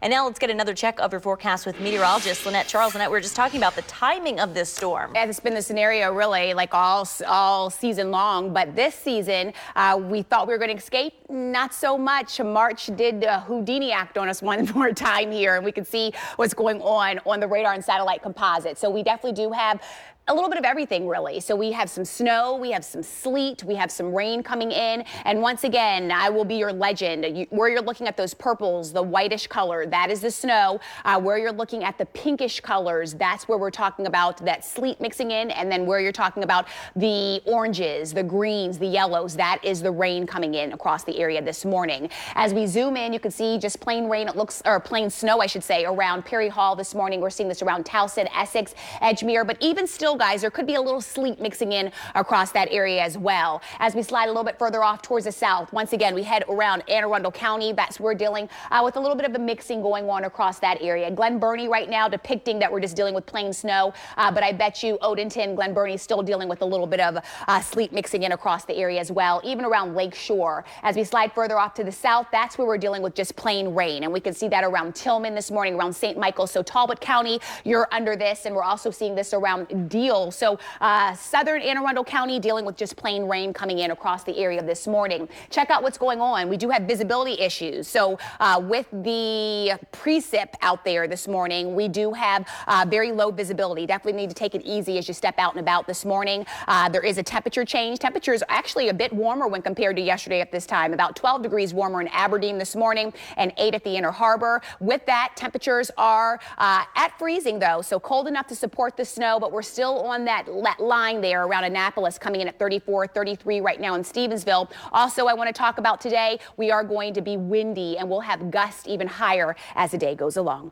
And now let's get another check of your forecast with meteorologist Lynette Charles. Lynette, we were just talking about the timing of this storm. Yeah, it's been the scenario really like all season long, but this season we thought we were going to escape. Not so much. March did Houdini act on us one more time here, and we can see what's going on the radar and satellite composite. So we definitely do have a little bit of everything, really. So we have some snow, we have some sleet, we have some rain coming in. And once again, I will be your legend. Where you're looking at those purples, the whitish color, that is the snow. Where you're looking at the pinkish colors, that's where we're talking about that sleet mixing in. And then where you're talking about the oranges, the greens, the yellows, that is the rain coming in across the area this morning. As we zoom in, you can see just plain rain, it looks, or plain snow, I should say, around Perry Hall this morning. We're seeing this around Towson, Essex, Edgemere, but even still, guys, there could be a little sleet mixing in across that area as well. As we slide a little bit further off towards the south, once again, we head around Anne Arundel County. That's where we're dealing with a little bit of a mixing going on across that area. Glen Burnie right now depicting that we're just dealing with plain snow, but I bet you Odenton, Glen Burnie still dealing with a little bit of sleet mixing in across the area as well, even around Lake Shore. As we slide further off to the south, that's where we're dealing with just plain rain, and we can see that around Tillman this morning, around St. Michael. So Talbot County, you're under this, and we're also seeing this around Deal. So southern Anne Arundel County dealing with just plain rain coming in across the area this morning. Check out what's going on. We do have visibility issues. So with the precip out there this morning, we do have very low visibility. Definitely need to take it easy as you step out and about this morning. There is a temperature change. Temperature is actually a bit warmer when compared to yesterday at this time. About 12 degrees warmer in Aberdeen this morning and 8 at the Inner Harbor. With that, temperatures are at freezing though, so cold enough to support the snow, but we're still on that line there around Annapolis, coming in at 34, 33 right now in Stevensville. Also, I want to talk about today, we are going to be windy and we'll have gusts even higher as the day goes along.